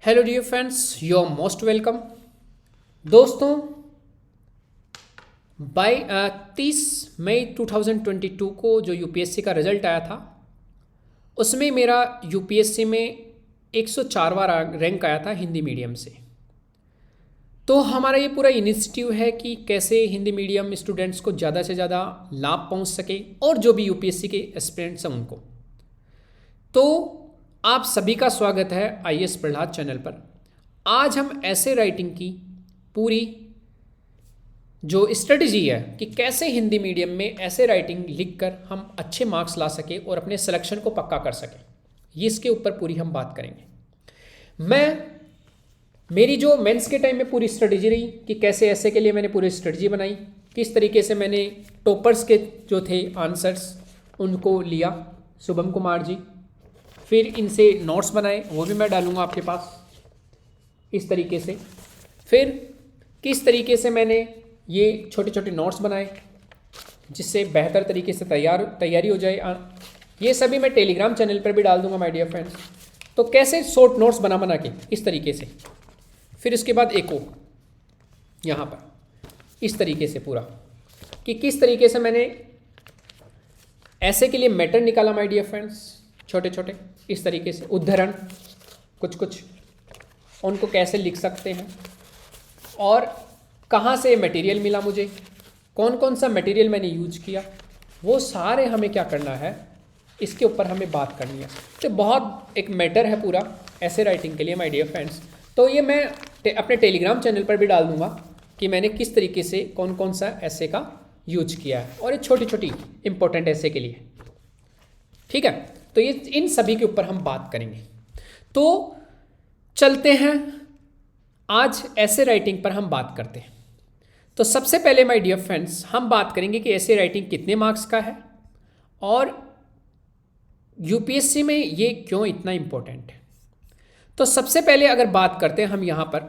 Hello dear friends, you are most welcome. दोस्तों, by 30 मई 2022 को जो यूपीएससी का रिजल्ट आया था, उसमें मेरा यूपीएससी में 104वां रैंक आया था हिंदी मीडियम से। तो हमारा ये पूरा इनिशिएटिव है कि कैसे हिंदी मीडियम स्टूडेंट्स को ज़्यादा से ज़्यादा लाभ पहुंच सके और जो भी यूपीएससी के एस्पिरेंट्स हैं उनको। तो आप सभी का स्वागत है आईएएस प्रहलाद चैनल पर। आज हम ऐसे राइटिंग की पूरी जो स्ट्रेटजी है कि कैसे हिंदी मीडियम में ऐसे राइटिंग लिखकर हम अच्छे मार्क्स ला सके और अपने सिलेक्शन को पक्का कर सकें, ये इसके ऊपर पूरी हम बात करेंगे। मेरी जो मेंस के टाइम में पूरी स्ट्रेटजी रही कि कैसे ऐसे के लिए मैंने पूरी स्ट्रेटजी बनाई, किस तरीके से मैंने टॉपर्स के जो थे आंसर्स उनको लिया, शुभम कुमार जी, फिर इनसे नोट्स बनाए, वो भी मैं डालूंगा आपके पास इस तरीके से। फिर किस तरीके से मैंने ये छोटे छोटे नोट्स बनाए जिससे बेहतर तरीके से तैयारी हो जाए, ये सभी मैं टेलीग्राम चैनल पर भी डाल दूंगा माय डियर फ्रेंड्स। तो कैसे शॉर्ट नोट्स बना के इस तरीके से, फिर इसके बाद एको यहाँ पर इस तरीके से पूरा कि किस तरीके से मैंने ऐसे के लिए मैटर निकाला माय डियर फ्रेंड्स, छोटे छोटे इस तरीके से उदाहरण कुछ उनको कैसे लिख सकते हैं और कहाँ से मटेरियल मिला मुझे, कौन कौन सा मटेरियल मैंने यूज किया, वो सारे हमें क्या करना है, इसके ऊपर हमें बात करनी है। तो बहुत एक मैटर है पूरा ऐसे राइटिंग के लिए माय डियर फ्रेंड्स। तो ये मैं अपने टेलीग्राम चैनल पर भी डाल दूंगा कि मैंने किस तरीके से कौन कौन सा ऐसे का यूज किया है और ये छोटी छोटी इंपॉर्टेंट ऐसे के लिए, ठीक है। तो ये इन सभी के ऊपर हम बात करेंगे। तो चलते हैं, आज ऐसे राइटिंग पर हम बात करते हैं। तो सबसे पहले माय डियर फ्रेंड्स हम बात करेंगे कि ऐसे राइटिंग कितने मार्क्स का है और यूपीएससी में ये क्यों इतना इंपॉर्टेंट है। तो सबसे पहले अगर बात करते हैं हम यहाँ पर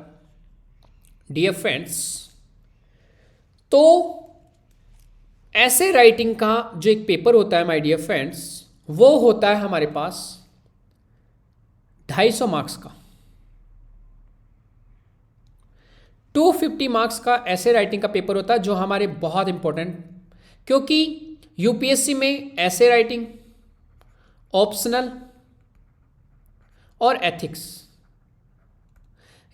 डियर फ्रेंड्स, तो ऐसे राइटिंग का जो एक पेपर होता है माय डियर फ्रेंड्स, वो होता है हमारे पास 250 मार्क्स का। 250 मार्क्स का ऐसे राइटिंग का पेपर होता है जो हमारे बहुत इंपॉर्टेंट, क्योंकि यूपीएससी में ऐसे राइटिंग, ऑप्शनल और एथिक्स,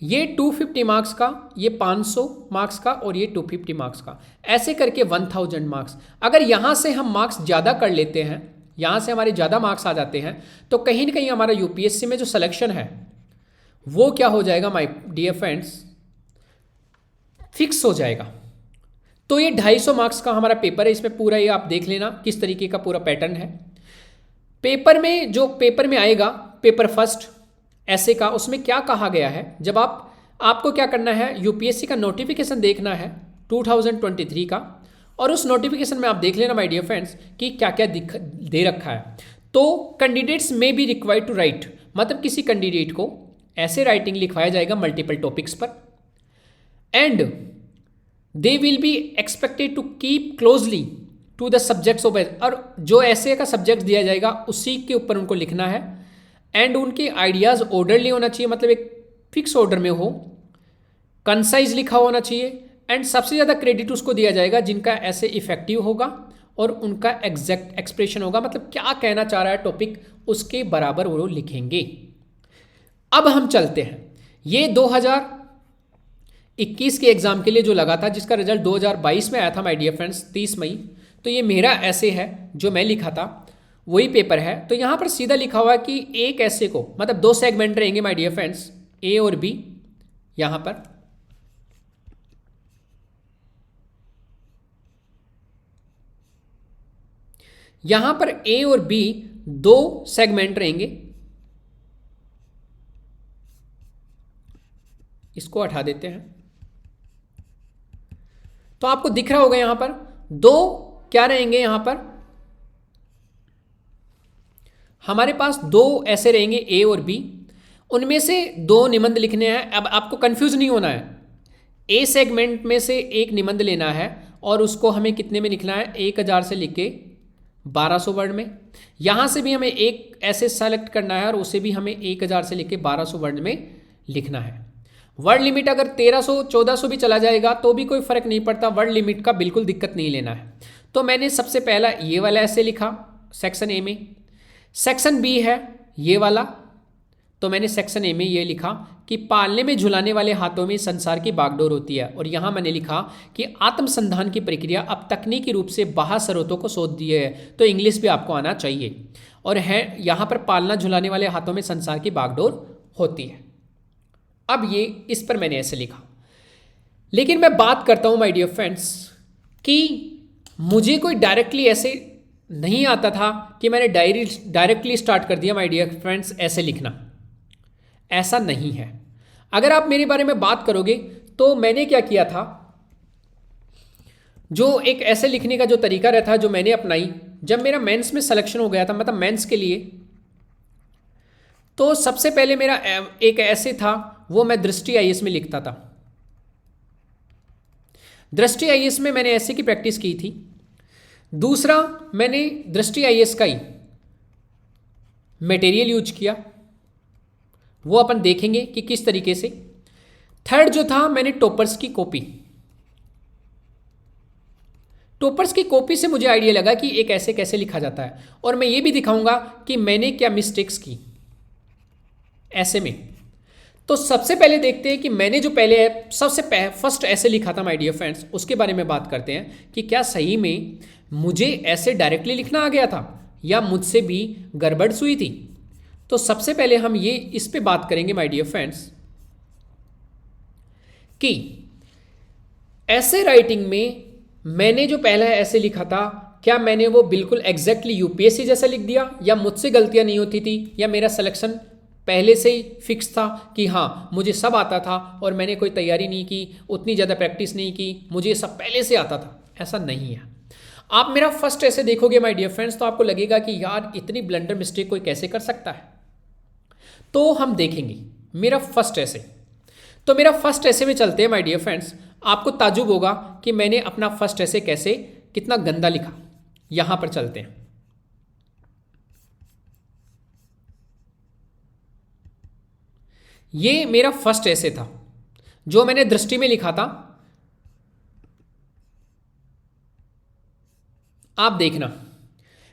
ये 250 मार्क्स का, ये 500 मार्क्स का और ये 250 मार्क्स का, ऐसे करके 1000 मार्क्स। अगर यहां से हम मार्क्स ज़्यादा कर लेते हैं, यहाँ से हमारे ज़्यादा मार्क्स आ जाते हैं, तो कहीं ना कहीं हमारा यूपीएससी में जो सिलेक्शन है वो क्या हो जाएगा माय डियर फ्रेंड्स, फिक्स हो जाएगा। तो ये 250 मार्क्स का हमारा पेपर है, इसमें पूरा ये आप देख लेना किस तरीके का पूरा पैटर्न है। पेपर में जो पेपर में आएगा पेपर फर्स्ट ऐसे का, उसमें क्या कहा गया है, जब आपको क्या करना है, यूपीएससी का नोटिफिकेशन देखना है 2023 का, और उस नोटिफिकेशन में आप देख लेना माय डियर फ्रेंड्स कि क्या क्या दे रखा है। तो कैंडिडेट्स में बी रिक्वायर्ड टू राइट, मतलब किसी कैंडिडेट को ऐसे राइटिंग लिखवाया जाएगा मल्टीपल टॉपिक्स पर, and they will be expected to keep closely to the subjects of, और जो ऐसे का सब्जेक्ट दिया जाएगा उसी के ऊपर उनको लिखना है, एंड उनके आइडियाज़ ऑर्डरली होना चाहिए, मतलब एक फिक्स ऑर्डर में हो, कंसाइज लिखा होना चाहिए, एंड सबसे ज़्यादा क्रेडिट उसको दिया जाएगा जिनका ऐसे इफेक्टिव होगा और उनका एग्जैक्ट एक्सप्रेशन होगा, मतलब क्या कहना चाह रहा है टॉपिक उसके बराबर वो लिखेंगे। अब हम चलते हैं, ये 2021 के एग्ज़ाम के लिए जो लगा था, जिसका रिजल्ट 2022 में आया था माय डियर फ्रेंड्स 30 मई, तो ये मेरा ऐसे है जो मैं लिखा था, वही पेपर है। तो यहाँ पर सीधा लिखा हुआ है कि एक ऐसे को, मतलब 2 सेगमेंट रहेंगे माय डियर फ्रेंड्स, ए और बी। यहाँ पर ए और बी 2 सेगमेंट रहेंगे, इसको हटा देते हैं। तो आपको दिख रहा होगा यहां पर 2 क्या रहेंगे, यहां पर हमारे पास 2 ऐसे रहेंगे ए और बी, उनमें से 2 निबंध लिखने हैं। अब आपको कंफ्यूज नहीं होना है, ए सेगमेंट में से एक निबंध लेना है और उसको हमें कितने में लिखना है, 1000 से लिख के 1200 वर्ड में। यहाँ से भी हमें एक ऐसे सेलेक्ट करना है और उसे भी हमें 1000 से लेकर 1200 वर्ड में लिखना है। वर्ड लिमिट अगर 1300 1400 भी चला जाएगा तो भी कोई फ़र्क नहीं पड़ता, वर्ड लिमिट का बिल्कुल दिक्कत नहीं लेना है। तो मैंने सबसे पहला ये वाला ऐसे लिखा सेक्शन ए में। सेक्शन बी है ये वाला, तो मैंने सेक्शन ए में ये लिखा कि पालने में झुलाने वाले हाथों में संसार की बागडोर होती है। और यहाँ मैंने लिखा कि आत्मसंधान की प्रक्रिया अब तकनीकी रूप से बाह्य स्रोतों को सौंप दी है। तो इंग्लिश भी आपको आना चाहिए। और है यहाँ पर पालना झुलाने वाले हाथों में संसार की बागडोर होती है। अब ये इस पर मैंने ऐसे लिखा। लेकिन मैं बात करता हूँ माय डियर फ्रेंड्स कि मुझे कोई डायरेक्टली ऐसे नहीं आता था कि मैंने डायरेक्टली स्टार्ट कर दिया माय डियर फ्रेंड्स ऐसे लिखना, ऐसा नहीं है। अगर आप मेरे बारे में बात करोगे तो मैंने क्या किया था, जो एक ऐसे लिखने का जो तरीका रहता है जो मैंने अपनाई जब मेरा मेंस में सिलेक्शन हो गया था, मतलब मेंस के लिए, तो सबसे पहले मेरा एक ऐसे था वो मैं दृष्टि आईएएस में लिखता था। दृष्टि आईएएस में मैंने ऐसे की प्रैक्टिस की थी। दूसरा मैंने दृष्टि आईएएस का ही मटेरियल यूज किया, वो अपन देखेंगे कि किस तरीके से। थर्ड जो था मैंने टॉपर्स की कॉपी। टॉपर्स की कॉपी से मुझे आइडिया लगा कि एक ऐसे कैसे लिखा जाता है, और मैं ये भी दिखाऊंगा कि मैंने क्या मिस्टेक्स की ऐसे में। तो सबसे पहले देखते हैं कि मैंने जो पहले सबसे फर्स्ट ऐसे लिखा था माय डियर फ्रेंड्स, उसके बारे में बात करते हैं कि क्या सही में मुझे ऐसे डायरेक्टली लिखना आ गया था या मुझसे भी गड़बड़ हुई थी। तो सबसे पहले हम ये इस पे बात करेंगे माय डियर फ्रेंड्स कि ऐसे राइटिंग में मैंने जो पहला ऐसे लिखा था क्या मैंने वो बिल्कुल एग्जैक्टली यूपीएससी जैसा लिख दिया, या मुझसे गलतियां नहीं होती थी, या मेरा सिलेक्शन पहले से ही फिक्स था कि हाँ मुझे सब आता था और मैंने कोई तैयारी नहीं की, उतनी ज़्यादा प्रैक्टिस नहीं की, मुझे सब पहले से आता था। ऐसा नहीं है। आप मेरा फर्स्ट ऐसे देखोगे माय डियर फ्रेंड्स तो आपको लगेगा कि यार इतनी ब्लंडर मिस्टेक कोई कैसे कर सकता है। तो हम देखेंगे मेरा फर्स्ट ऐसे। तो मेरा फर्स्ट ऐसे में चलते हैं माय डियर फ्रेंड्स। आपको ताजुब होगा कि मैंने अपना फर्स्ट ऐसे कैसे कितना गंदा लिखा। यहां पर चलते हैं। ये मेरा फर्स्ट ऐसे था जो मैंने दृष्टि में लिखा था। आप देखना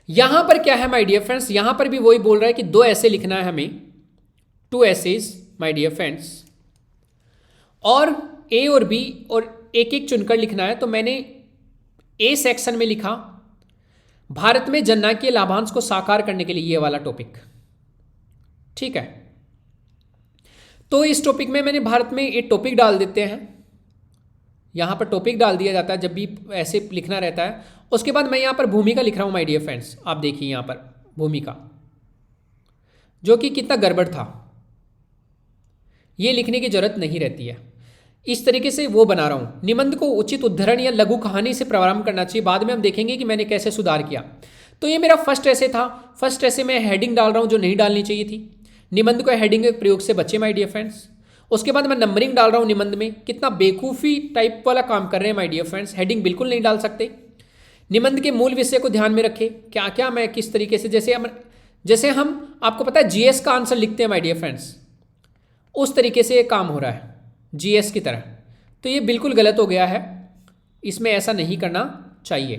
यहां पर क्या है माय डियर फ्रेंड्स, यहां पर भी वही बोल रहा है कि 2 ऐसे लिखना है हमें, 2 ऐसेज माय डियर फ्रेंड्स, और ए और बी और एक एक चुनकर लिखना है। तो मैंने ए सेक्शन में लिखा भारत में जननांकीय लाभांश को साकार करने के लिए ये वाला टॉपिक। ठीक है, तो इस टॉपिक में मैंने भारत में एक टॉपिक डाल देते हैं, यहां पर टॉपिक डाल दिया जाता है जब भी ऐसे लिखना रहता है। उसके बाद मैं यहां पर भूमिका लिख रहा हूं माय डियर फ्रेंड्स। आप देखिए यहां पर भूमिका, जो कि कितना गड़बड़ था, ये लिखने की जरूरत नहीं रहती है। इस तरीके से वो बना रहा हूं। निबंध को उचित उद्धरण या लघु कहानी से प्रारंभ करना चाहिए, बाद में हम देखेंगे कि मैंने कैसे सुधार किया। तो ये मेरा फर्स्ट ऐसे था। फर्स्ट ऐसे में हेडिंग डाल रहा हूं जो नहीं डालनी चाहिए थी। निबंध को हेडिंग के प्रयोग से बचे माय डियर फ्रेंड्स। उसके बाद मैं नंबरिंग डाल रहा हूं निबंध में। कितना बेवकूफ़ी टाइप वाला काम कर रहे हैं माय डियर फ्रेंड्स, हेडिंग बिल्कुल नहीं डाल सकते। निबंध के मूल विषय को ध्यान में रखें, क्या क्या मैं किस तरीके से, जैसे हम आपको पता है जीएस का आंसर लिखते हैं माय डियर फ्रेंड्स, उस तरीके से ये काम हो रहा है जीएस की तरह। तो ये बिल्कुल गलत हो गया है, इसमें ऐसा नहीं करना चाहिए।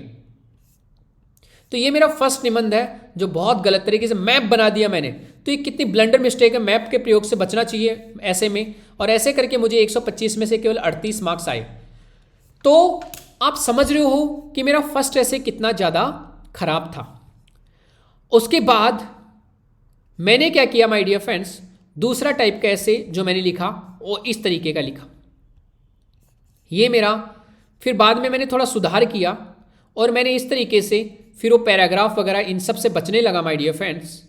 तो ये मेरा फर्स्ट निबंध है जो बहुत गलत तरीके से मैप बना दिया मैंने। तो ये कितनी ब्लंडर मिस्टेक है, मैप के प्रयोग से बचना चाहिए ऐसे में। और ऐसे करके मुझे 125 में से केवल 38 मार्क्स आए। तो आप समझ रहे हो कि मेरा फर्स्ट ऐसे कितना ज़्यादा खराब था। उसके बाद मैंने क्या किया माय डियर फ्रेंड्स, दूसरा टाइप का ऐसे जो मैंने लिखा वो इस तरीके का लिखा। ये मेरा फिर बाद में मैंने थोड़ा सुधार किया और मैंने इस तरीके से फिर वो पैराग्राफ वगैरह इन सब से बचने लगा माय डियर फ्रेंड्स।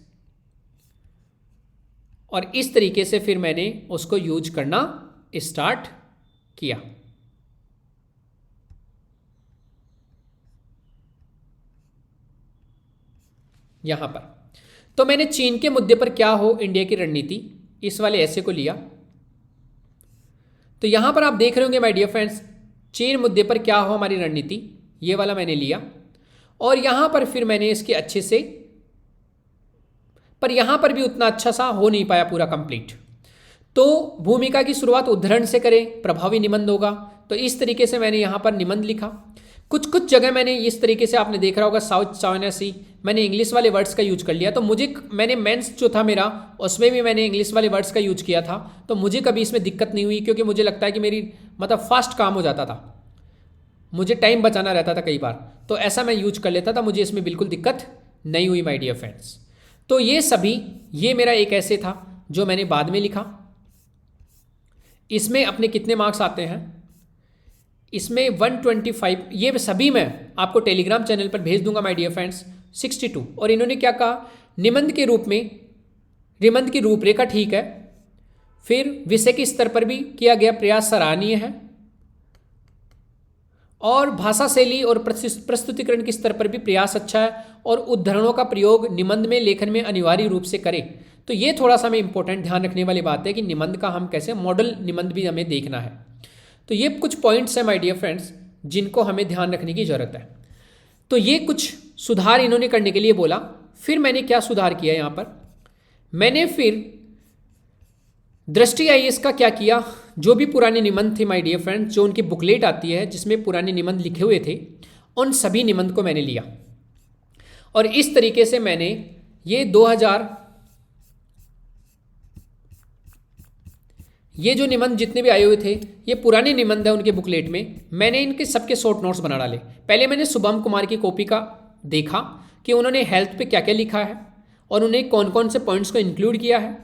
और इस तरीके से फिर मैंने उसको यूज करना स्टार्ट किया। यहां पर तो मैंने चीन के मुद्दे पर क्या हो इंडिया की रणनीति, इस वाले ऐसे को लिया। तो यहां पर आप देख रहे होंगे माय डियर फ्रेंड्स, चीन मुद्दे पर क्या हो हमारी रणनीति, ये वाला मैंने लिया। और यहां पर फिर मैंने इसके अच्छे से, पर यहां पर भी उतना अच्छा सा हो नहीं पाया पूरा कंप्लीट। तो भूमिका की शुरुआत उद्धरण से करें, प्रभावी निबंध होगा। तो इस तरीके से मैंने यहाँ पर निबंध लिखा। कुछ कुछ जगह मैंने इस तरीके से, आपने देख रहा होगा साउथ चाइना सी, मैंने इंग्लिश वाले वर्ड्स का यूज कर लिया। तो मैंने मेंस जो था मेरा, उसमें भी मैंने इंग्लिश वाले वर्ड्स का यूज किया था। तो मुझे कभी इसमें दिक्कत नहीं हुई, क्योंकि मुझे लगता है कि मेरी मतलब फास्ट काम हो जाता था, मुझे टाइम बचाना रहता था कई बार, तो ऐसा मैं यूज कर लेता था, मुझे इसमें बिल्कुल दिक्कत नहीं हुई माय डियर फ्रेंड्स। तो ये मेरा एक ऐसे था जो मैंने बाद में लिखा। इसमें अपने कितने मार्क्स आते हैं, इसमें 125, ये सभी मैं आपको टेलीग्राम चैनल पर भेज दूंगा माय डियर फ्रेंड्स। 62। और इन्होंने क्या कहा, निबंध के रूप में, निबंध की रूपरेखा ठीक है, फिर विषय के स्तर पर भी किया गया प्रयास सराहनीय है, और भाषा शैली और प्रस्तुतिकरण के स्तर पर भी प्रयास अच्छा है, और उद्धरणों का प्रयोग निबंध में लेखन में अनिवार्य रूप से करें। तो ये थोड़ा सा हमें इंपॉर्टेंट ध्यान रखने वाली बात है कि निबंध का हम कैसे, मॉडल निबंध भी हमें देखना है। तो ये कुछ पॉइंट्स हैं माय डियर फ्रेंड्स जिनको हमें ध्यान रखने की ज़रूरत है। तो ये कुछ सुधार इन्होंने करने के लिए बोला। फिर मैंने क्या सुधार किया यहाँ पर, मैंने फिर दृष्टि आईएएस का क्या किया, जो भी पुराने निबंध थे माय डियर फ्रेंड्स, जो उनकी बुकलेट आती है जिसमें पुराने निबंध लिखे हुए थे, उन सभी निबंध को मैंने लिया। और इस तरीके से मैंने ये 2000 ये जो निबंध जितने भी आए हुए थे, ये पुराने निबंध है उनके बुकलेट में, मैंने इनके सबके शॉर्ट नोट्स बना डाले। पहले मैंने शुभम कुमार की कॉपी का देखा कि उन्होंने हेल्थ पे क्या क्या लिखा है और उन्हें कौन कौन से पॉइंट्स को इंक्लूड किया है।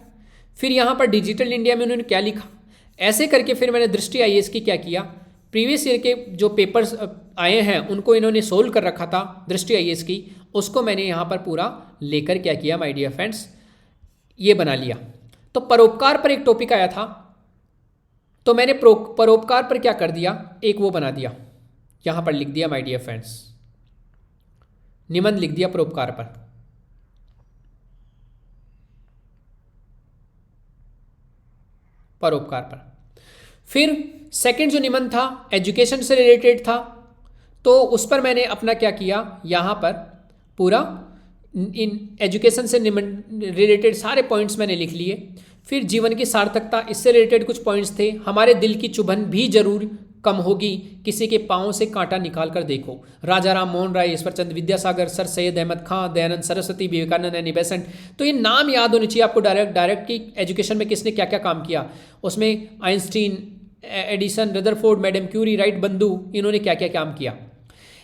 फिर यहाँ पर डिजिटल इंडिया में उन्होंने क्या लिखा, ऐसे करके फिर मैंने दृष्टि आईएएस की क्या किया, प्रीवियस ईयर के जो पेपर्स आए हैं उनको इन्होंने सोल्व कर रखा था दृष्टि आईएएस की, उसको मैंने यहाँ पर पूरा लेकर क्या किया माय डियर फ्रेंड्स, ये बना लिया। तो परोपकार पर एक टॉपिक आया था, तो मैंने परोपकार पर क्या कर दिया, एक वो बना दिया, यहाँ पर लिख दिया माय डियर फ्रेंड्स, निबंध लिख दिया परोपकार पर। परोपकार पर फिर सेकंड जो निबंध था एजुकेशन से रिलेटेड था, तो उस पर मैंने अपना क्या किया, यहाँ पर पूरा इन एजुकेशन से रिलेटेड सारे पॉइंट्स मैंने लिख लिए। फिर जीवन की सार्थकता, इससे रिलेटेड कुछ पॉइंट्स थे। हमारे दिल की चुभन भी जरूर कम होगी, किसी के पाँव से कांटा निकाल कर देखो, राजा राम मोहन राय, ईश्वरचंद विद्यासागर, सर सैयद अहमद खां, दयानंद सरस्वती, विवेकानंद, एनी बेसेंट। तो ये नाम याद होने चाहिए आपको डायरेक्ट की एजुकेशन में किसने क्या क्या काम किया। उसमें Einstein, Edison, Rutherford, madam Curie, Wright बंधु, इन्होंने क्या क्या काम किया।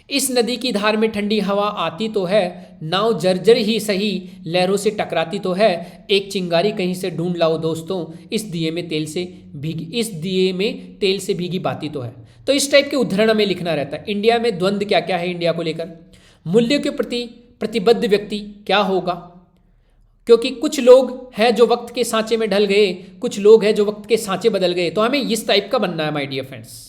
इस नदी की धार में ठंडी हवा आती तो है, नाव जर्जर ही सही लहरों से टकराती तो है, एक चिंगारी कहीं से ढूंढ लाओ दोस्तों, इस दिए में तेल से भीगी बाती तो है। तो इस टाइप के उद्धरण हमें लिखना रहता है। इंडिया में द्वंद्व क्या क्या है इंडिया को लेकर, मूल्यों के प्रति प्रतिबद्ध व्यक्ति क्या होगा, क्योंकि कुछ लोग हैं जो वक्त के सांचे में ढल गए, कुछ लोग हैं जो वक्त के सांचे बदल गए, तो हमें इस टाइप का बनना है माय डियर फ्रेंड्स।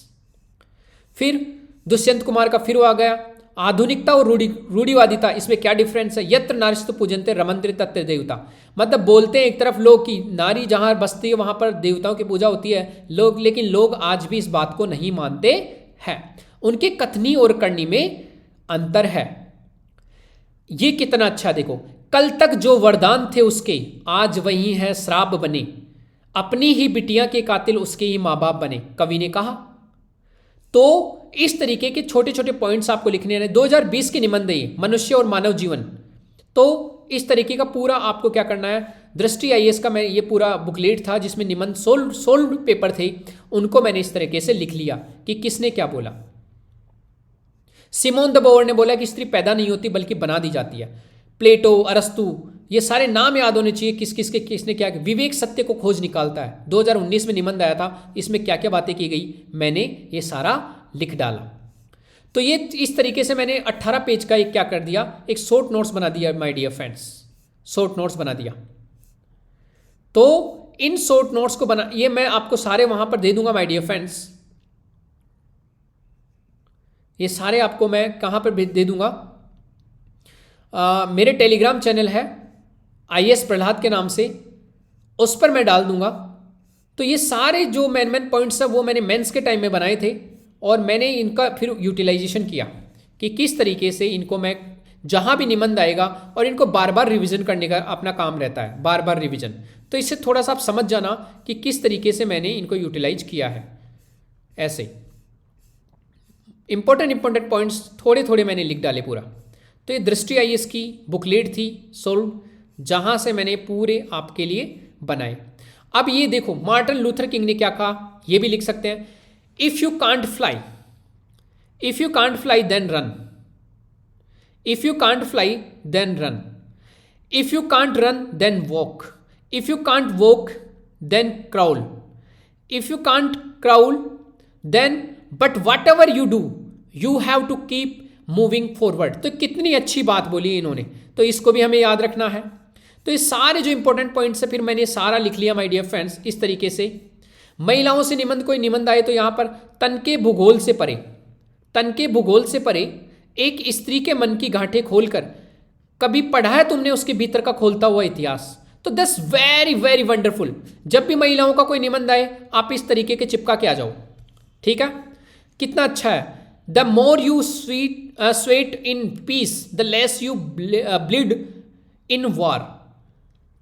फिर दुष्यंत कुमार का फिर वो आ गया, आधुनिकता और रूढ़िवादिता, इसमें क्या डिफरेंस है। यत्र नारीस्तु पूजन्ते रमन्ते तत्र देवता, मतलब बोलते हैं एक तरफ लोग कि नारी जहाँ बसती है वहाँ पर देवताओं की पूजा होती है लोग, लेकिन लोग आज भी इस बात को नहीं मानते हैं, उनके कथनी और करनी में अंतर है। ये कितना अच्छा देखो, कल तक जो वरदान थे उसके आज वही है श्राप बने, अपनी ही बिटिया के कातिल उसके ही माँ बाप बने, कवि ने कहा। तो इस तरीके के छोटे छोटे पॉइंट्स आपको लिखने हैं। 2020 के निबंध है ये, मनुष्य और मानव जीवन। तो इस तरीके का पूरा आपको क्या करना है, दृष्टि आईएएस का मैं ये पूरा बुकलेट था जिसमें निबंध सोल्व पेपर थे, उनको मैंने इस तरीके से लिख लिया कि किसने क्या बोला। सिमोन द बोवर ने बोला कि स्त्री पैदा नहीं होती बल्कि बना दी जाती है। प्लेटो, अरस्तु, ये सारे नाम याद होने चाहिए, किसने क्या। विवेक सत्य को खोज निकालता है, 2019 में निबंध आया था, इसमें क्या क्या बातें की गई मैंने ये सारा लिख डाला। तो ये इस तरीके से मैंने 18 पेज का एक क्या कर दिया, एक शॉर्ट नोट्स बना दिया my dear friends, short notes बना दिया। तो इन शॉर्ट नोट्स को बना, ये मैं आपको सारे वहां पर दे दूंगा माय डियर फ्रेंड्स, ये सारे आपको मैं कहां पर दे दूंगा, मेरे टेलीग्राम चैनल है आईएएस प्रहलाद के नाम से, उस पर मैं डाल दूंगा। तो ये सारे जो मेन पॉइंट्स है वो मैंने मेंस के टाइम में बनाए थे, और मैंने इनका फिर यूटिलाइजेशन किया कि किस तरीके से इनको मैं जहाँ भी निबंध आएगा, और इनको बार बार रिवीजन करने का अपना काम रहता है, बार बार रिवीजन। तो इससे थोड़ा सा आप समझ जाना कि किस तरीके से मैंने इनको यूटिलाइज किया है। ऐसे इंपॉर्टेंट पॉइंट्स थोड़े थोड़े मैंने लिख डाले पूरा। तो ये दृष्टि आईएएस की बुकलेट थी सोल्ड, जहाँ से मैंने पूरे आपके लिए बनाए। अब ये देखो मार्टिन लूथर किंग ने क्या कहा, ये भी लिख सकते हैं। If you can't fly then run, if you can't fly then run, if you can't run then walk, if you can't walk then crawl, if you can't crawl then but whatever you do you have to keep moving forward. तो कितनी अच्छी बात बोली इन्होंने, तो इसको भी हमें याद रखना है। तो ये सारे जो इंपॉर्टेंट पॉइंट्स है फिर मैंने सारा लिख लिया माय डियर फ्रेंड्स इस तरीके से। महिलाओं से निबंध, कोई निबंध आए तो यहाँ पर तन के भूगोल से परे, तन के भूगोल से परे एक स्त्री के मन की गांठें खोलकर कभी पढ़ा है तुमने उसके भीतर का खोलता हुआ इतिहास। तो दस वेरी वेरी वंडरफुल। जब भी महिलाओं का कोई निबंध आए आप इस तरीके के चिपका के आ जाओ, ठीक है, कितना अच्छा है। The more you sweat in peace the less you bleed in war.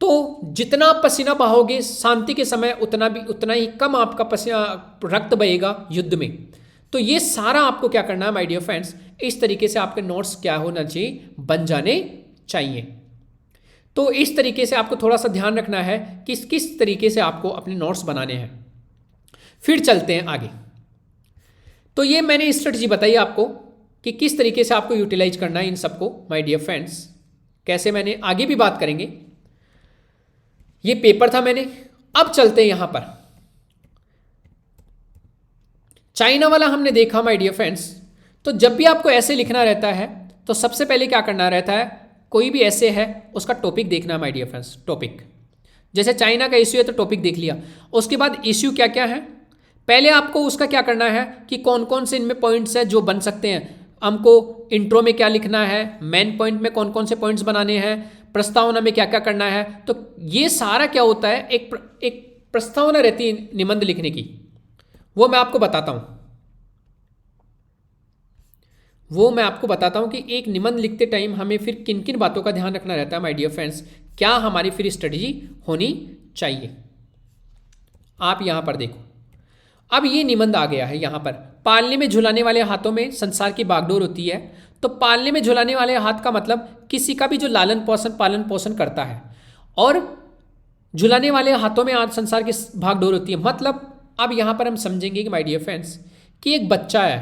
तो जितना आप पसीना बहाओगे शांति के समय उतना ही कम आपका पसीना रक्त बहेगा युद्ध में। तो ये सारा आपको क्या करना है माय डियर फ्रेंड्स, इस तरीके से आपके नोट्स क्या होना चाहिए, बन जाने चाहिए। तो इस तरीके से आपको थोड़ा सा ध्यान रखना है कि किस तरीके से आपको अपने नोट्स बनाने हैं। फिर चलते हैं आगे। तो ये मैंने स्ट्रेटजी बताई आपको कि किस तरीके से आपको यूटिलाइज करना है इन सबको माय डियर फ्रेंड्स, कैसे मैंने आगे भी बात करेंगे। ये पेपर था मैंने। अब चलते हैं यहां पर चाइना वाला हमने देखा माय डियर फ्रेंड्स। तो जब भी आपको ऐसे लिखना रहता है तो सबसे पहले क्या करना रहता है, कोई भी ऐसे है उसका टॉपिक देखना है माय डियर फ्रेंड्स। टॉपिक जैसे चाइना का इश्यू है तो टॉपिक देख लिया, उसके बाद इश्यू क्या क्या है, पहले आपको उसका क्या करना है कि कौन कौन से इनमें पॉइंट्स है जो बन सकते हैं। हमको इंट्रो में क्या लिखना है, मेन पॉइंट में कौन कौन से पॉइंट्स बनाने हैं, प्रस्तावना में क्या क्या करना है। तो ये सारा क्या होता है, एक प्रस्तावना रहती है निबंध लिखने की, वो मैं आपको बताता हूं कि एक निबंध लिखते टाइम हमें फिर किन किन बातों का ध्यान रखना रहता है माय डियर फ्रेंड्स, क्या हमारी फिर स्ट्रेटजी होनी चाहिए। आप यहां पर देखो, अब ये निबंध आ गया है यहां पर, पालने में झुलाने वाले हाथों में संसार की बागडोर होती है। तो पालने में झुलाने वाले हाथ का मतलब किसी का भी जो पालन पोषण करता है, और झुलाने वाले हाथों में आज संसार की भागडोर होती है। मतलब अब यहां पर हम समझेंगे कि माय डियर फ्रेंड्स कि एक बच्चा है,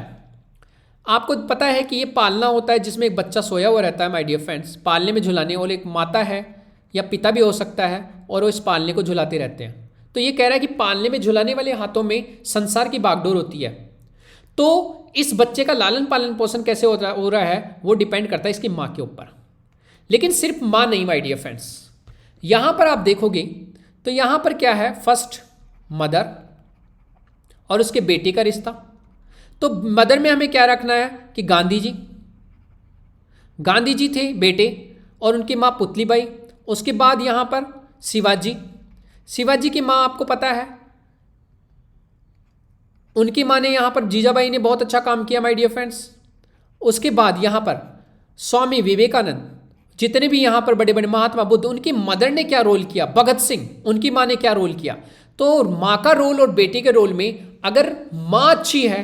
आपको पता है कि ये पालना होता है जिसमें एक बच्चा सोया हुआ रहता है माय डियर फ्रेंड्स। पालने में झुलाने वाले एक माता है या पिता भी हो सकता है, और वो इस पालने को झुलाते रहते हैं। तो ये कह रहा है कि पालने में झुलाने वाले हाथों में संसार की बागडोर होती है। तो इस बच्चे का लालन पालन पोषण कैसे हो रहा है वो डिपेंड करता है इसकी माँ के ऊपर। लेकिन सिर्फ माँ नहीं माय डियर फ्रेंड्स, यहाँ पर आप देखोगे तो यहाँ पर क्या है, फर्स्ट मदर और उसके बेटे का रिश्ता। तो मदर में हमें क्या रखना है कि गांधी जी थे बेटे, और उनकी माँ पुतलीबाई। उसके बाद यहाँ पर शिवाजी की माँ आपको पता है, उनकी माँ ने यहाँ पर जीजाबाई ने बहुत अच्छा काम किया माय डियर फ्रेंड्स। उसके बाद यहाँ पर स्वामी विवेकानंद, जितने भी यहाँ पर बड़े बड़े महात्मा बुद्ध, उनकी मदर ने क्या रोल किया, भगत सिंह, उनकी माँ ने क्या रोल किया। तो माँ का रोल और बेटे के रोल में अगर माँ अच्छी है,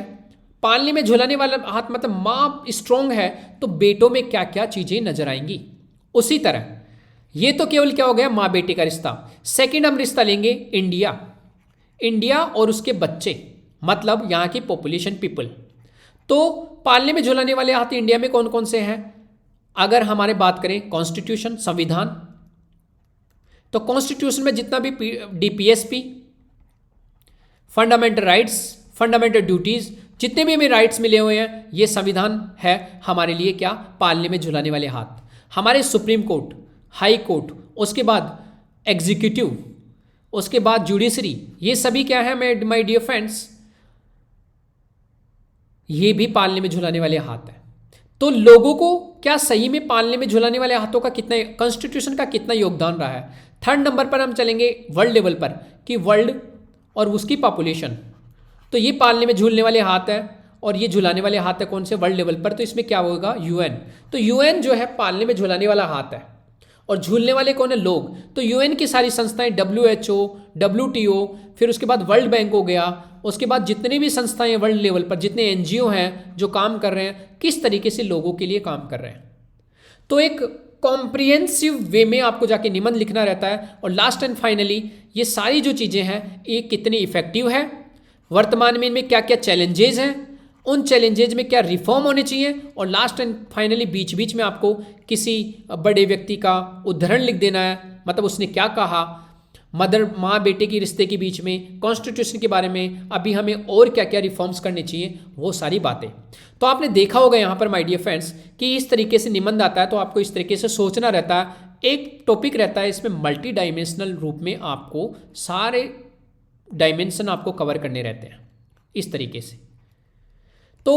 पालने में झुलाने वाला हाथ मतलब माँ स्ट्रोंग है, तो बेटों में क्या क्या चीज़ें नजर आएंगी। उसी तरह ये तो केवल क्या हो गया, माँ बेटे का रिश्ता। सेकंड हम रिश्ता लेंगे इंडिया और उसके बच्चे, मतलब यहाँ की पॉपुलेशन पीपल। तो पालने में झुलाने वाले हाथ इंडिया में कौन कौन से हैं, अगर हमारे बात करें कॉन्स्टिट्यूशन संविधान, तो कॉन्स्टिट्यूशन में जितना भी DPSP, fundamental rights, fundamental duties, जितने भी हमें राइट्स मिले हुए हैं, ये संविधान है हमारे लिए क्या, पालने में झुलाने वाले हाथ। हमारे सुप्रीम कोर्ट, हाई कोर्ट, उसके बाद एग्जीक्यूटिव, उसके बाद जुडिशरी, ये सभी क्या है माय डियर फ्रेंड्स, ये भी पालने में झुलाने वाले हाथ है। तो लोगों को क्या सही में पालने में झुलाने वाले हाथों का कितना, कॉन्स्टिट्यूशन का कितना योगदान रहा है। थर्ड नंबर पर हम चलेंगे वर्ल्ड लेवल पर, कि वर्ल्ड और उसकी पॉपुलेशन, तो ये पालने में झूलने वाले हाथ है और ये झुलाने वाले हाथ है कौन से, वर्ल्ड लेवल पर। तो इसमें क्या होगा, यूएन। तो यूएन जो है पालने में झुलाने वाला हाथ है, और झूलने वाले कौन है? लोग। तो यूएन की सारी संस्थाएं, WHO, WTO, फिर उसके बाद वर्ल्ड बैंक हो गया, उसके बाद जितनी भी संस्थाएं वर्ल्ड लेवल पर, जितने एनजीओ हैं जो काम कर रहे हैं, किस तरीके से लोगों के लिए काम कर रहे हैं। तो एक कॉम्प्रिहेंसिव वे में आपको जाके निबंध लिखना रहता है। और लास्ट एंड फाइनली ये सारी जो चीज़ें हैं ये कितनी इफेक्टिव है, वर्तमान में इनमें क्या क्या चैलेंजेज हैं, उन चैलेंजेज में क्या रिफॉर्म होने चाहिए, और लास्ट एंड फाइनली बीच बीच में आपको किसी बड़े व्यक्ति का उदाहरण लिख देना है, मतलब उसने क्या कहा, मदर माँ बेटे की रिश्ते के बीच में, कॉन्स्टिट्यूशन के बारे में अभी हमें और क्या क्या रिफॉर्म्स करने चाहिए, वो सारी बातें। तो आपने देखा होगा यहाँ पर माय डियर फ्रेंड्स कि इस तरीके से निबंध आता है तो आपको इस तरीके से सोचना रहता है। एक टॉपिक रहता है, इसमें मल्टी डायमेंशनल रूप में आपको सारे डायमेंशन आपको कवर करने रहते हैं इस तरीके से। तो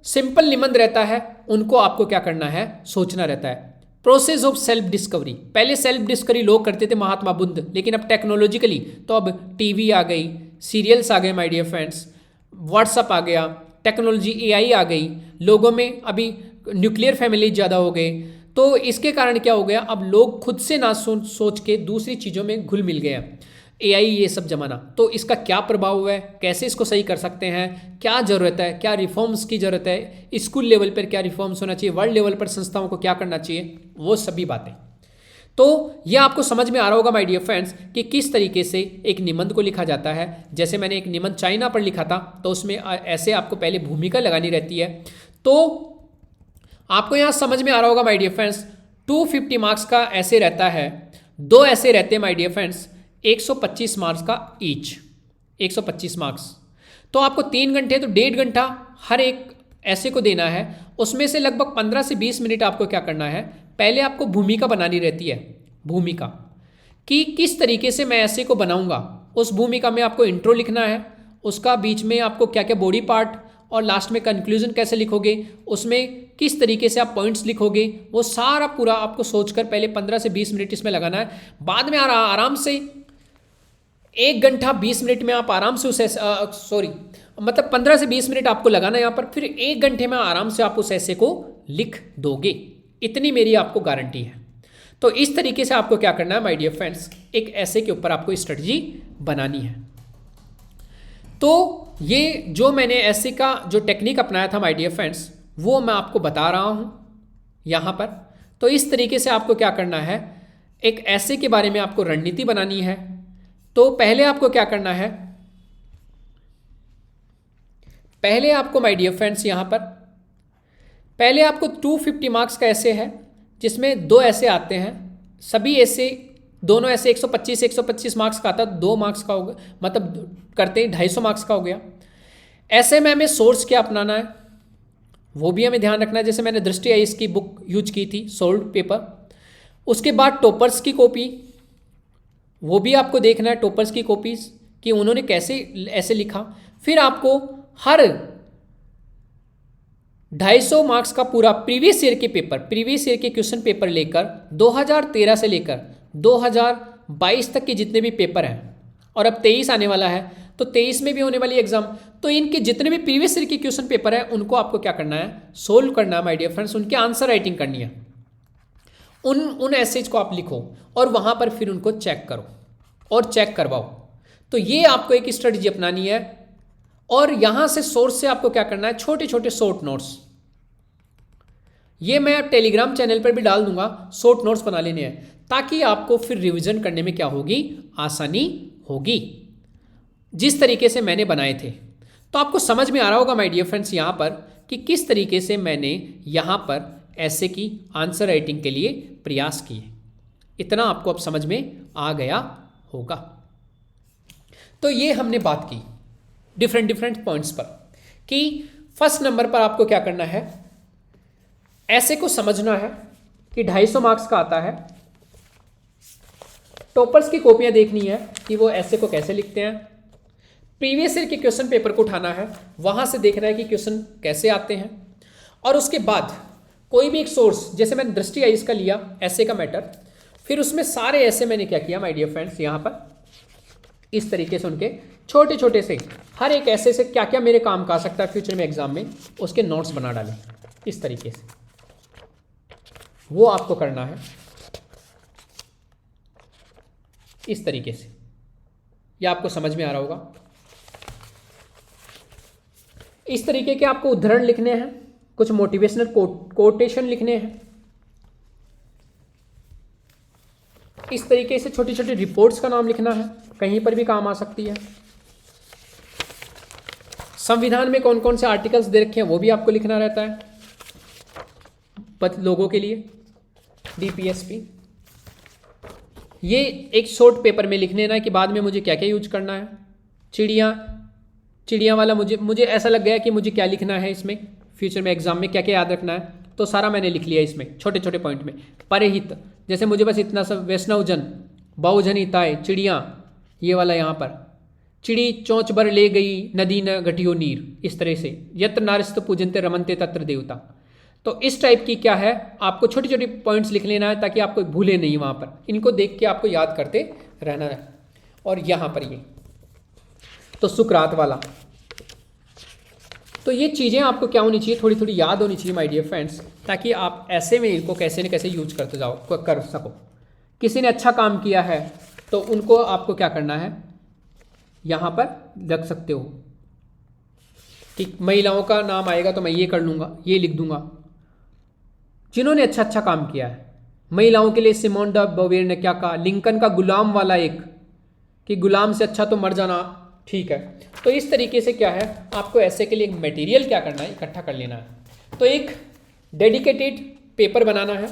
सिंपल निबंध रहता है, उनको आपको क्या करना है, सोचना रहता है। प्रोसेस ऑफ सेल्फ डिस्कवरी, पहले सेल्फ डिस्कवरी लोग करते थे महात्मा बुद्ध, लेकिन अब टेक्नोलॉजिकली तो अब टीवी आ गई, सीरियल्स आ गए माय डियर फ्रेंड्स, व्हाट्सअप आ गया, टेक्नोलॉजी AI आ गई, लोगों में अभी न्यूक्लियर फैमिली ज़्यादा हो गए। तो इसके कारण क्या हो गया, अब लोग खुद से ना सोच के दूसरी चीज़ों में घुल मिल गए। AI ये सब जमाना, तो इसका क्या प्रभाव है, कैसे इसको सही कर सकते हैं, क्या ज़रूरत है, क्या रिफॉर्म्स की ज़रूरत है, स्कूल लेवल पर क्या रिफॉर्म्स होना चाहिए, वर्ल्ड लेवल पर संस्थाओं को क्या करना चाहिए, वो सभी बातें। तो ये आपको समझ में आ रहा होगा माय डियर फ्रेंड्स कि किस तरीके से एक निबंध को लिखा जाता है। जैसे मैंने एक निबंध चाइना पर लिखा था, तो उसमें ऐसे आपको पहले भूमिका लगानी रहती है। तो आपको यहाँ समझ में आ रहा होगा माय डियर फ्रेंड्स, 250 मार्क्स का ऐसे रहता है, 2 ऐसे रहते हैं माय डियर फ्रेंड्स, 125 मार्क्स का ईच, 125 मार्क्स। तो आपको 3 घंटे तो 1.5 घंटा हर एक ऐसे को देना है। उसमें से लगभग 15 से 20 मिनट आपको क्या करना है, पहले आपको भूमिका बनानी रहती है, भूमिका कि किस तरीके से मैं ऐसे को बनाऊंगा। उस भूमिका में आपको इंट्रो लिखना है, उसका बीच में आपको क्या क्या बॉडी पार्ट, और लास्ट में कंक्लूजन कैसे लिखोगे, उसमें किस तरीके से आप पॉइंट्स लिखोगे, वो सारा पूरा आपको सोचकर पहले 15 से 20 मिनट इसमें लगाना है। बाद में आराम से 1 घंटा 20 मिनट में आप आराम से उस मतलब 15 से 20 मिनट आपको लगाना है यहाँ पर, फिर 1 घंटे में आराम से आप उस ऐसे को लिख दोगे, इतनी मेरी आपको गारंटी है। तो इस तरीके से आपको क्या करना है माय डियर फ्रेंड्स, एक ऐसे के ऊपर आपको स्ट्रेटजी बनानी है। तो ये जो मैंने ऐसे का जो टेक्निक अपनाया था माय डियर फ्रेंड्स, वो मैं आपको बता रहा हूँ यहाँ पर। तो इस तरीके से आपको क्या करना है, एक ऐसे के बारे में आपको रणनीति बनानी है। तो पहले आपको क्या करना है, पहले आपको माय डियर फ्रेंड्स यहाँ पर पहले आपको 250 मार्क्स का ऐसे है, जिसमें 2 ऐसे आते हैं, सभी ऐसे दोनों ऐसे 125 मार्क्स का आता है, 2 मार्क्स का होगा, मतलब करते ही 250 मार्क्स का हो गया। ऐसे में हमें सोर्स क्या अपनाना है वो भी हमें ध्यान रखना है। जैसे मैंने दृष्टि आईएएस की बुक यूज की थी, सोल्ड पेपर। उसके बाद टॉपर्स की कॉपी, वो भी आपको देखना है, टॉपर्स की कॉपीज कि उन्होंने कैसे ऐसे लिखा। फिर आपको हर 250 मार्क्स का पूरा प्रीवियस ईयर के पेपर, प्रीवियस ईयर के क्वेश्चन पेपर लेकर 2013 से लेकर 2022 तक के जितने भी पेपर हैं, और अब 23 आने वाला है तो 23 में भी होने वाली एग्जाम, तो इनके जितने भी प्रीवियस ईयर के क्वेश्चन पेपर है उनको आपको क्या करना है, सोल्व करना है माय डियर फ्रेंड्स, उनके आंसर राइटिंग करनी है। उन एसेज को आप लिखो और वहाँ पर फिर उनको चेक करो और चेक करवाओ। तो ये आपको एक स्ट्रेटजी अपनानी है। और यहाँ से सोर्स से आपको क्या करना है, छोटे छोटे शॉर्ट नोट्स, ये मैं टेलीग्राम चैनल पर भी डाल दूंगा, शॉर्ट नोट्स बना लेने हैं, ताकि आपको फिर रिवीजन करने में क्या होगी, आसानी होगी, जिस तरीके से मैंने बनाए थे। तो आपको समझ में आ रहा होगा माय डियर फ्रेंड्स यहाँ पर कि किस तरीके से मैंने यहाँ पर ऐसे की आंसर राइटिंग के लिए प्रयास किए। इतना आपको अब समझ में आ गया होगा। तो ये हमने बात की डिफरेंट पॉइंट्स पर कि फर्स्ट नंबर पर आपको क्या करना है, ऐसे को समझना है कि 250 मार्क्स का आता है। टॉपर्स की कॉपियां देखनी है कि वो ऐसे को कैसे लिखते हैं। प्रीवियस ईयर के क्वेश्चन पेपर को उठाना है, वहां से देखना है कि क्वेश्चन कैसे आते हैं। और उसके बाद कोई भी एक सोर्स, जैसे मैंने दृष्टि आईएएस का लिया ऐसे का मैटर, फिर उसमें सारे ऐसे मैंने क्या किया माय डियर फ्रेंड्स, यहाँ पर इस तरीके से उनके छोटे छोटे से हर एक ऐसे से क्या क्या मेरे काम का आ सकता है फ्यूचर में एग्जाम में, उसके नोट्स बना डालें इस तरीके से। वो आपको करना है। इस तरीके से, ये आपको समझ में आ रहा होगा। इस तरीके के आपको उदाहरण लिखने हैं, कुछ मोटिवेशनल कोटेशन लिखने हैं। इस तरीके से छोटी छोटी रिपोर्ट्स का नाम लिखना है, कहीं पर भी काम आ सकती है। संविधान में कौन कौन से आर्टिकल्स दे रखे हैं वो भी आपको लिखना रहता है लोगों के लिए, डीपीएसपी। ये एक शॉर्ट पेपर में लिख लेना है कि बाद में मुझे क्या क्या यूज करना है। चिड़िया वाला मुझे ऐसा लग गया कि मुझे क्या लिखना है इसमें, फ्यूचर में एग्जाम में क्या क्या याद रखना है, तो सारा मैंने लिख लिया इसमें छोटे छोटे पॉइंट में। परहित, जैसे मुझे बस इतना सब, वैष्णवजन, बहुजन हिताय, चिड़िया, ये वाला यहाँ पर, चिड़ी चोंच बर ले गई नदी न घटियो नीर, इस तरह से, यत्र नारिस्त पूजनते रमनते तत्र देवता। तो इस टाइप की क्या है, आपको छोटी छोटी पॉइंट्स लिख लेना है ताकि आपको भूले नहीं वहाँ पर, इनको देख के आपको याद करते रहना है। और यहाँ पर ये तो सुकरात वाला, तो ये चीज़ें आपको क्या होनी चाहिए, थोड़ी थोड़ी याद होनी चाहिए माय डियर फ्रेंड्स, ताकि आप ऐसे में इनको कैसे न कैसे यूज करते जाओ, कर सको। किसी ने अच्छा काम किया है तो उनको आपको क्या करना है, यहाँ पर रख सकते हो कि महिलाओं का नाम आएगा तो मैं ये कर लूँगा, ये लिख दूंगा, जिन्होंने अच्छा काम किया है। महिलाओं के लिए सिमोन द बोवेर ने क्या कहा, लिंकन का गुलाम वाला एक, कि गुलाम से अच्छा तो मर जाना ठीक है। तो इस तरीके से क्या है, आपको ऐसे के लिए एक मटेरियल क्या करना है, इकट्ठा कर लेना है। तो एक डेडिकेटेड पेपर बनाना है,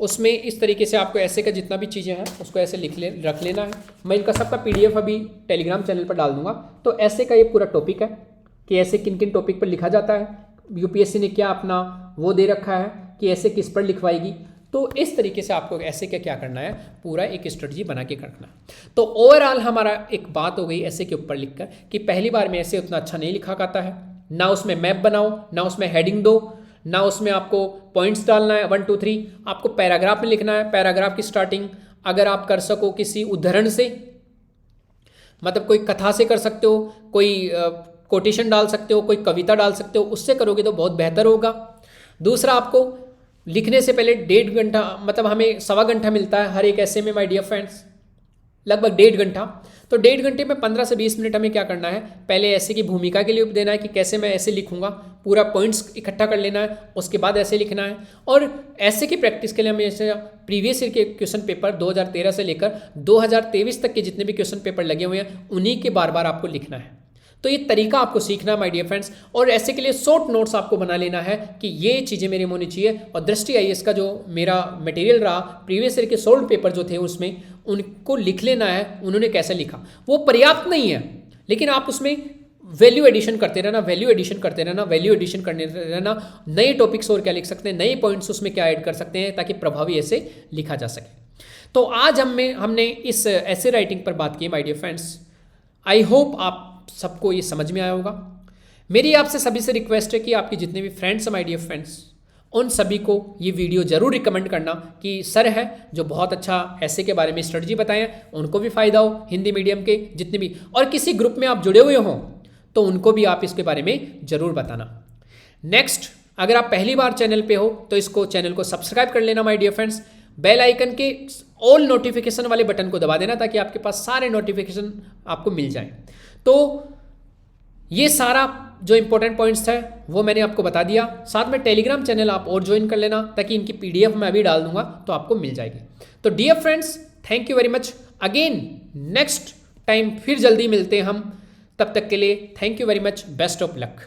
उसमें इस तरीके से आपको ऐसे का जितना भी चीज़ें हैं उसको ऐसे रख लेना है। मैं इनका सबका पीडीएफ अभी टेलीग्राम चैनल पर डाल दूंगा। तो ऐसे का ये पूरा टॉपिक है कि ऐसे किन किन टॉपिक पर लिखा जाता है, यूपीएससी ने क्या अपना वो दे रखा है कि ऐसे किस पर लिखवाएगी। तो इस तरीके से आपको ऐसे क्या करना है, पूरा एक स्ट्रेटजी बना के रखना। तो ओवरऑल हमारा एक बात हो गई ऐसे के ऊपर लिखकर कि पहली बार में ऐसे उतना अच्छा नहीं लिखा जाता है, ना उसमें मैप बनाओ, ना उसमें हेडिंग दो, ना उसमें आपको पॉइंट्स डालना है 1 2 3। आपको पैराग्राफ में लिखना है। पैराग्राफ की स्टार्टिंग अगर आप कर सको किसी उदाहरण से, मतलब कोई कथा से कर सकते हो, कोई कोटेशन डाल सकते हो, कोई कविता डाल सकते हो, उससे करोगे तो बहुत बेहतर होगा। दूसरा, आपको लिखने से पहले 1.5 घंटा, मतलब हमें 1.25 घंटा मिलता है हर एक ऐसे में माय डियर फ्रेंड्स, लगभग 1.5 घंटा। तो 1.5 घंटे में 15 से 20 मिनट हमें क्या करना है, पहले ऐसे की भूमिका के लिए देना है कि कैसे मैं ऐसे लिखूंगा, पूरा पॉइंट्स इकट्ठा कर लेना है, उसके बाद ऐसे लिखना है। और ऐसे की प्रैक्टिस के लिए हमें ऐसे प्रीवियस ईयर के क्वेश्चन पेपर 2013 से लेकर 2023 तक के जितने भी क्वेश्चन पेपर लगे हुए हैं उन्हीं के बार बार आपको लिखना है। तो ये तरीका आपको सीखना है माय डियर फ्रेंड्स। और ऐसे के लिए शॉर्ट नोट्स आपको बना लेना है कि ये चीज़ें मेरे में होनी चाहिए। और दृष्टि आईएएस का जो मेरा मटेरियल रहा, प्रीवियस ईयर के सोल्ड पेपर जो थे उसमें उनको लिख लेना है, उन्होंने कैसे लिखा। वो पर्याप्त नहीं है, लेकिन आप उसमें वैल्यू एडिशन करते रहना, वैल्यू एडिशन करते रहना, वैल्यू एडिशन करने रहना। नए टॉपिक्स और क्या लिख सकते हैं, नए पॉइंट्स उसमें क्या ऐड कर सकते हैं ताकि प्रभावी ऐसे लिखा जा सके। तो आज हमने इस ऐसे राइटिंग पर बात की my dear friends. I hope आप सबको ये समझ में आया होगा। मेरी आपसे सभी से रिक्वेस्ट है कि आपके जितने भी फ्रेंड्स हैं माय डियर फ्रेंड्स, उन सभी को ये वीडियो जरूर रिकमेंड करना कि सर है जो बहुत अच्छा ऐसे के बारे में स्ट्रेटजी बताएं, उनको भी फ़ायदा हो, हिंदी मीडियम के जितने भी, और किसी ग्रुप में आप जुड़े हुए हों तो उनको भी आप इसके बारे में ज़रूर बताना। नेक्स्ट, अगर आप पहली बार चैनल पे हो तो इसको चैनल को सब्सक्राइब कर लेना my dear friends. Bell icon के ऑल नोटिफिकेशन वाले बटन को दबा देना ताकि आपके पास सारे नोटिफिकेशन आपको मिल जाएं। तो ये सारा जो इंपॉर्टेंट पॉइंट्स है वो मैंने आपको बता दिया। साथ में टेलीग्राम चैनल आप और ज्वाइन कर लेना ताकि इनकी पीडीएफ मैं अभी डाल दूंगा तो आपको मिल जाएगी। तो dear friends, thank you very much again. Next time फिर जल्दी मिलते हैं हम, तब तक के लिए thank you very much, best of luck.